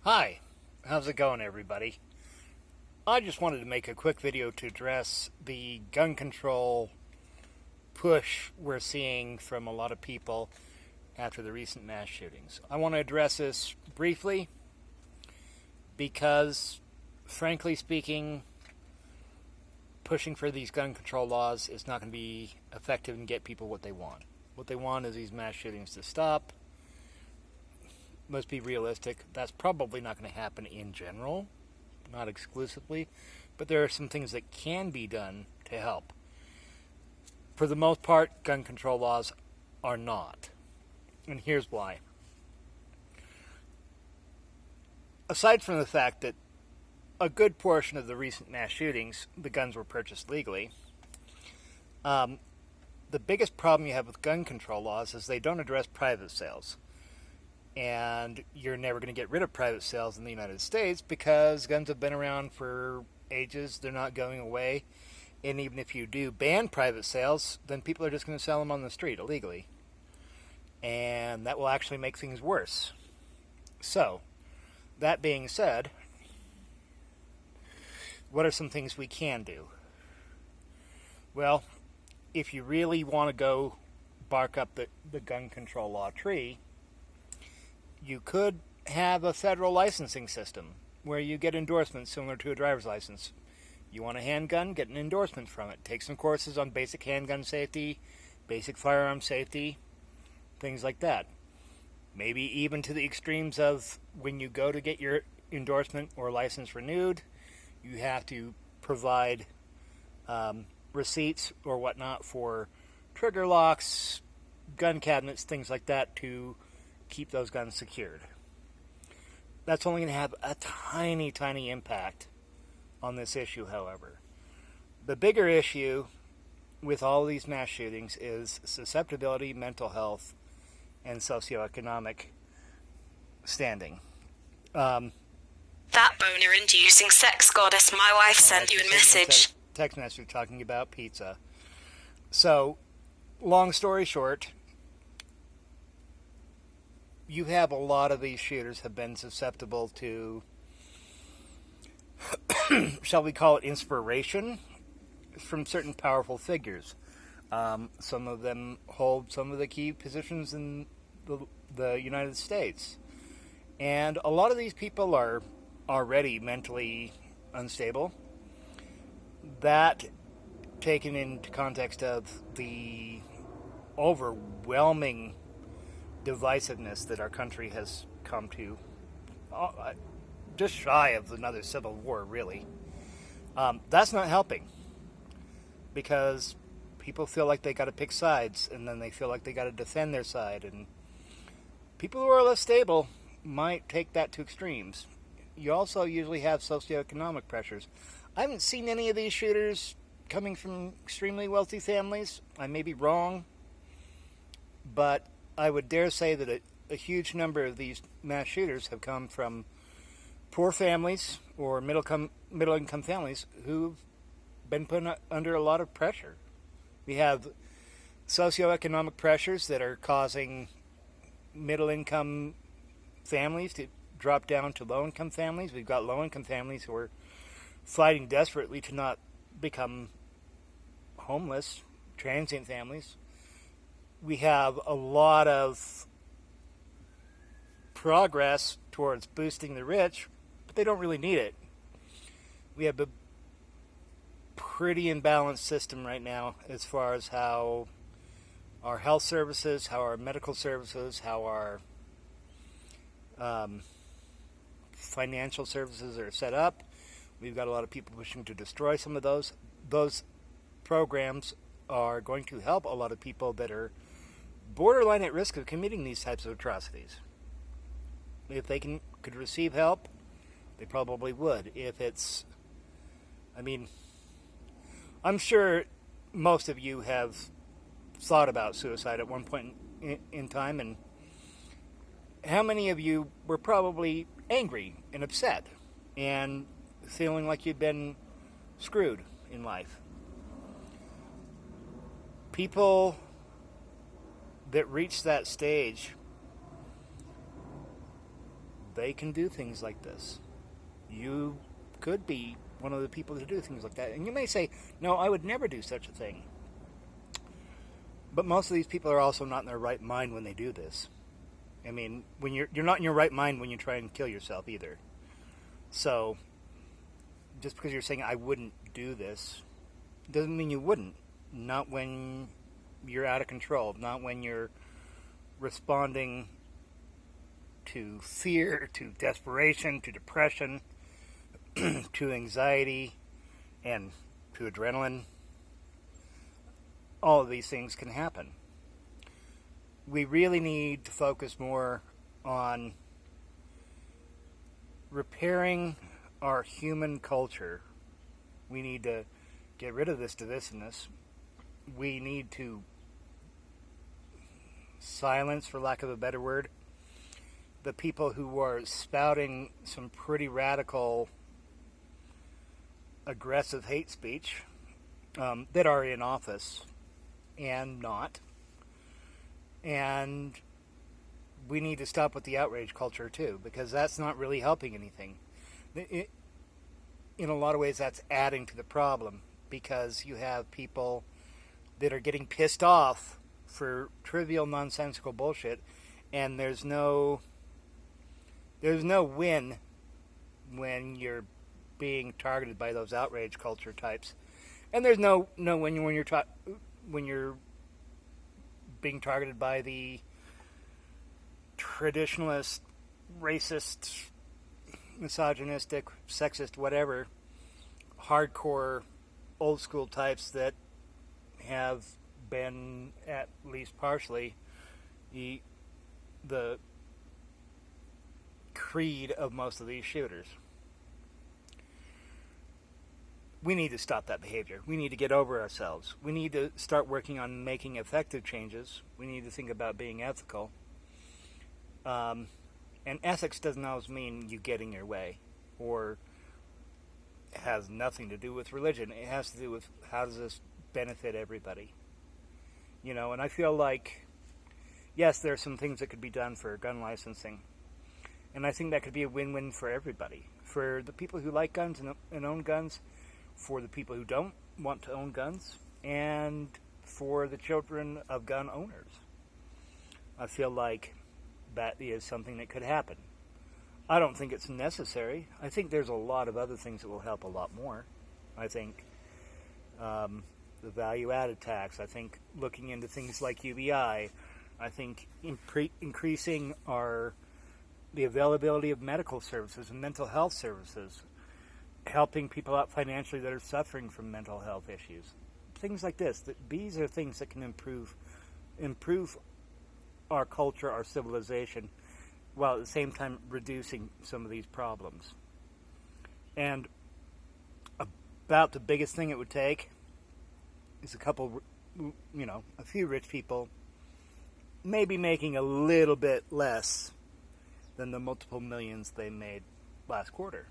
Hi, how's it going, everybody? I just wanted to make a quick video to address the gun control push we're seeing from a lot of people after the recent mass shootings. I want to address this briefly because, frankly speaking, pushing for these gun control laws is not going to be effective and get people what they want. What they want is these mass shootings to stop. Let's be realistic. That's probably not going to happen in general, not exclusively, but there are some things that can be done to help. For the most part, gun control laws are not. And here's why. Aside from the fact that a good portion of the recent mass shootings, the guns were purchased legally, the biggest problem you have with gun control laws is they don't address private sales. And you're never going to get rid of private sales in the United States because guns have been around for ages. They're not going away. And even if you do ban private sales, then people are just going to sell them on the street illegally. And that will actually make things worse. So, that being said, what are some things we can do? Well, if you really want to go bark up the gun control law tree, you could have a federal licensing system where you get endorsements similar to a driver's license. You want a handgun, get an endorsement from it. Take some courses on basic handgun safety, basic firearm safety, things like that. Maybe even to the extremes of when you go to get your endorsement or license renewed, you have to provide receipts or whatnot for trigger locks, gun cabinets, things like that to keep those guns secured. That's only going to have a tiny, tiny impact on this issue, however. The bigger issue with all these mass shootings is susceptibility, mental health, and socioeconomic standing. That boner-inducing sex goddess, my wife sent you a message. Text message talking about pizza. So, long story short, you have a lot of these shooters have been susceptible to, shall we call it, inspiration from certain powerful figures. Some of them hold some of the key positions in the United States. And a lot of these people are already mentally unstable. That, taken into context of the overwhelming divisiveness that our country has come to, just shy of another civil war, really. That's not helping because people feel like they got to pick sides, and then they feel like they got to defend their side, and people who are less stable might take that to extremes. You also usually have socioeconomic pressures. I haven't seen any of these shooters coming from extremely wealthy families. I may be wrong, but I would dare say that a huge number of these mass shooters have come from poor families or middle-income families who've been put under a lot of pressure. We have socioeconomic pressures that are causing middle-income families to drop down to low-income families. We've got low-income families who are fighting desperately to not become homeless, transient families. We have a lot of progress towards boosting the rich, but they don't really need it. We have a pretty imbalanced system right now as far as how our health services, how our medical services, how our financial services are set up. We've got a lot of people wishing to destroy some of those. Those programs are going to help a lot of people that are borderline at risk of committing these types of atrocities. If they could receive help, they probably would. I'm sure most of you have thought about suicide at one point in time, and how many of you were probably angry and upset and feeling like you'd been screwed in life? People that reach that stage they can do things like this. You could be one of the people to do things like that. And you may say, no, I would never do such a thing. But most of these people are also not in their right mind when they do this. I mean, when you're not in your right mind when you try and kill yourself either. So, just because you're saying I wouldn't do this, doesn't mean you wouldn't. Not when you're out of control. Not when you're responding to fear, to desperation, to depression, to anxiety, and to adrenaline. All of these things can happen. We really need to focus more on repairing our human culture. We need to get rid of this divisiveness. We need to silence, for lack of a better word, the people who are spouting some pretty radical, aggressive hate speech that are in office and not. And we need to stop with the outrage culture too, because that's not really helping anything. In a lot of ways, that's adding to the problem, because you have people that are getting pissed off for trivial, nonsensical bullshit, and there's no win when you're being targeted by those outrage culture types, and there's no win when you're being targeted by the traditionalist, racist, misogynistic, sexist, whatever, hardcore, old school types that have been, at least partially, the creed of most of these shooters. We need to stop that behavior. We need to get over ourselves. We need to start working on making effective changes. We need to think about being ethical. And ethics doesn't always mean you getting your way, or it has nothing to do with religion. It has to do with how does this benefit everybody. And I feel like, yes, there are some things that could be done for gun licensing. And I think that could be a win-win for everybody. For the people who like guns and own guns, for the people who don't want to own guns, and for the children of gun owners. I feel like that is something that could happen. I don't think it's necessary. I think there's a lot of other things that will help a lot more. I think the value-added tax. I think looking into things like UBI. I think increasing the availability of medical services and mental health services, helping people out financially that are suffering from mental health issues. Things like this. These are things that can improve our culture, our civilization, while at the same time reducing some of these problems. And about the biggest thing it would take is a few rich people maybe making a little bit less than the multiple millions they made last quarter.